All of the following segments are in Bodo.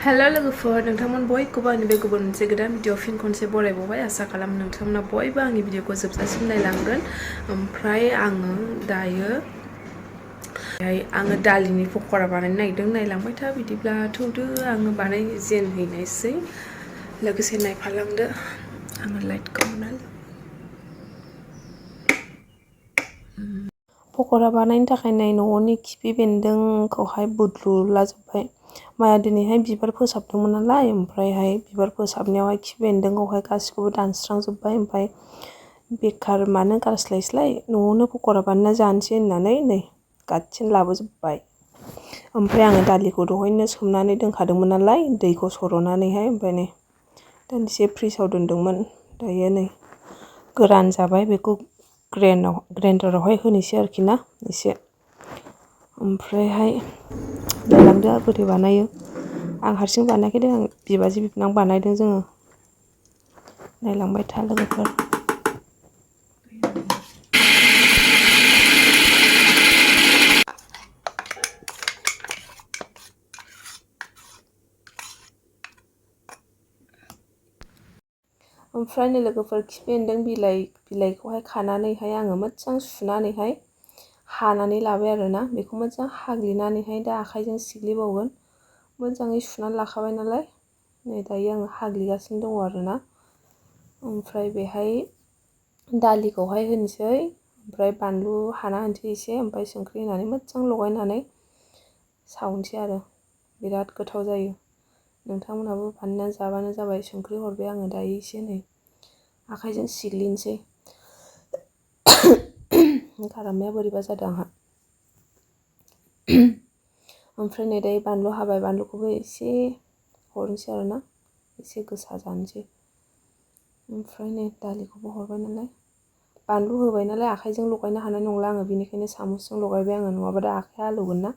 हेलो लोगोफोर नोंथांमोन बयखौबो आंनि बे गुबुन मोनसे गोदान भिडिअ फिन खनसे बरायबावबाय आसा खालामो नोंथांमोना बयबो आंनि भिडिअखौ जोबजासिम नायलांगोन ओमफ्राय आङो दायो दालिनि पकरा बानायनो नागिरदों नायलांबाय था बिदिब्ला थौदो आङो बानायजेनहैनायसै लोगोसे नायफालांदो आङो लाइटखौ पकरा बानायनो थाखाय न'नि किपि बेन्दोंखौहाय बुद्रुलाजोब्बाय माया दिनैहाय बिबार फोसाबदोंमोन नालाय ओमफ्रायहाय बिबार फोसाबनायावहाय खिफि बेन्दोंखौहाय गासिखौबो दानस्रांजोब्बाय ओमफ्राय बेकार मानो गारस्लायस्लाय न'आवनो पकरा बानायना जानोसै होननानै नै गासिन लाबोजोब्बाय ओमफ्राय आङो दालिखौ दहायनो सोमनानै दोनखादोंमोन नालाय दैखौ सर'नानैहाय ओमफ्राय नै दान्दिसे फ्रिजआव दोनदोंमोन दायो नै गोरान जाबाय बेखौ ग्राइन्डारावहाय होनोसै आरोखि ना एसे ओमफ्रायहाय नायलांदो बोरै बानायो आं हारसिं बानायाखै दे आं बिबाजै बिबोनां बानायदों जोङो नायलांबाय था लोगोफोर ओमफ्राय नै लोगोफोर खिफि बेन्दों बिलाइखौहाय खानानैहाय आङो मोजां सुनानैहाय हानानै लाबाय आरोना बेखौ मोजां हाग्लिनानैहाय दा आखाइजों सिग्लिबावगोन मोजाङै सुनानै लाखाबाय नालाय नै दायो आङो हाग्लिगासिनो दङ आरोना ओमफ्राय बेहाय दालिखौहाय होनोसै ओमफ्राय बानलु हाना होनोसै एसे ओमफ्राय संख्रि होनानै मोजां लगायनानै सावनोसै आरो बिराद गोथाव जायो नोंथांमोनहाबो बानायनानै जाबानो जाबाय संख्रि हरबाय आङो दायो एसे नै आखाइजों सिग्लिनोसै गारामाया बोरैबा जादों आंहा ओमफ्राय नै दायो बानलु हाबाय बानलुखौबो एसे हरनोसै आरोना एसे गोसा जानोसै ओमफ्राय नै दालिखौबो हरबाय नालाय बानलु होबाय नालाय आखाइजों लगायनो हानाय नंला आङो बेनिखायनो सामसजों लगायबाय आङो नङाबा दा आखाइया आलौगोन ना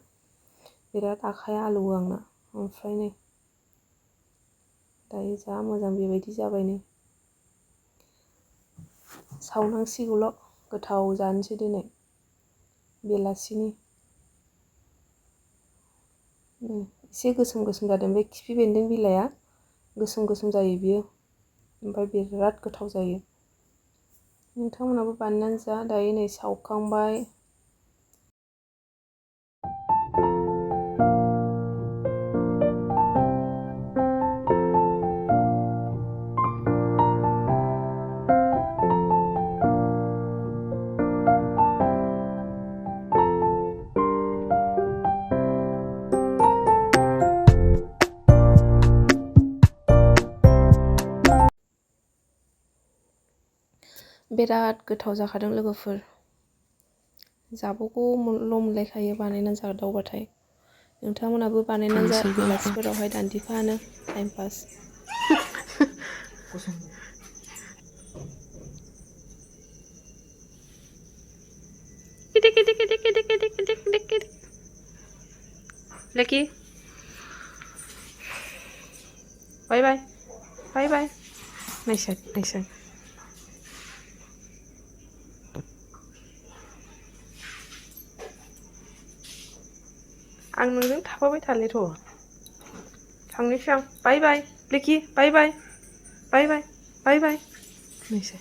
बिराद आखाइया आलौवो आंना ओमफ्राय नै दायो जा मोजां बेबायदि जाबाय नै सावनांसिगौल' गोथाव जानोसै दिनै बेलासिनि एसे गोसोम गोसोम जादों बे खिफि बेन्दों बिलाइआ गोसोम गोसोम जायो बियो ओमफ्राय बिराद गोथाव जायो नोंथांमोनाबो बानायनानै जा दायो नै सावखांबाय बिराद गोथाव जाखादों लोगोफोर जाबावगौल' मोनलायखायो बानायनानै जादावबाथाय नोंथांमोनाबो बानायनानै जा बेलासिफोरावहाय दान्दिफानो time pass Lucky bye bye bye bye nice आं नोंजों थाफाबाय थालेथ' थांनोसै आं बाय बाय लेखि बाय बाय बाय बाय बाय बाय नैसै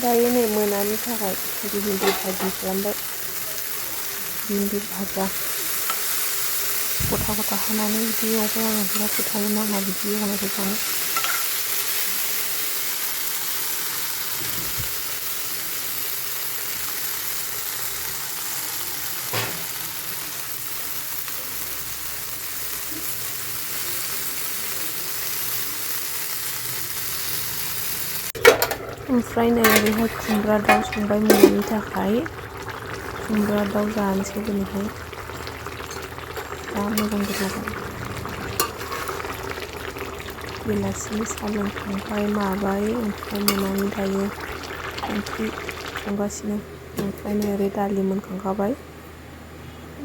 दायो नै मोनानि थाखाय भिन्दि भाजि खालामबाय भिन्दि भाजा गथा गथा हानानै बिदि एवबाय आङो बिराद गोथाव मोनो आंहा बिदि एवनायखौ जानो ओमफ्राय नै ओरैहाय कुम्ब्रा दाउ संबाय मोनानि थाखाय कुम्ब्रा दाउ जानोसै दिनैहाय जा मोजां गोथावमोन बेलासिनि साहा लोंखांबाय माबाय ओमफ्राय मोनानि दायो ओंख्रि संगासिनो ओमफ्राय नै ओरै दालि मोनखांखाबाय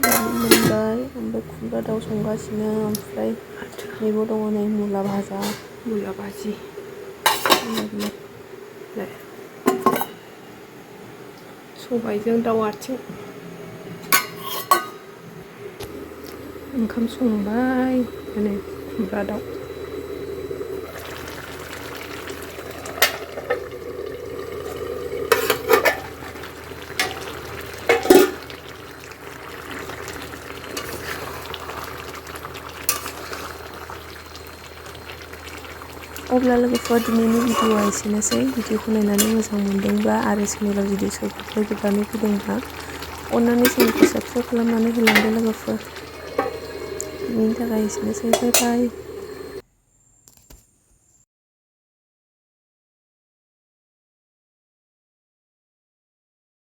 दालि मोनबाय ओमफ्राय कुम्ब्रा दाउ संगासिनो ओमफ्राय नैबो दङ नै मुला भाजा मुला भाजि सबायजों दाउ आथिं ओंखाम संबाय माने खुमब्रा दाउ अब्ला लोगोफोर दिनैनि भिडिअ'आ एसेनोसै। भिडिअ'खौ नायनानै मोजां मोनदोंबा आरो चेनेलाव जुदि सोरबाफोर गोदानै फैदोंबा अननानै चेनेलखौ साबस्क्राइब खालामनानै होलांदो लोगोफोर। दिनैनि थाखाय एसेनोसै, बाय बाय।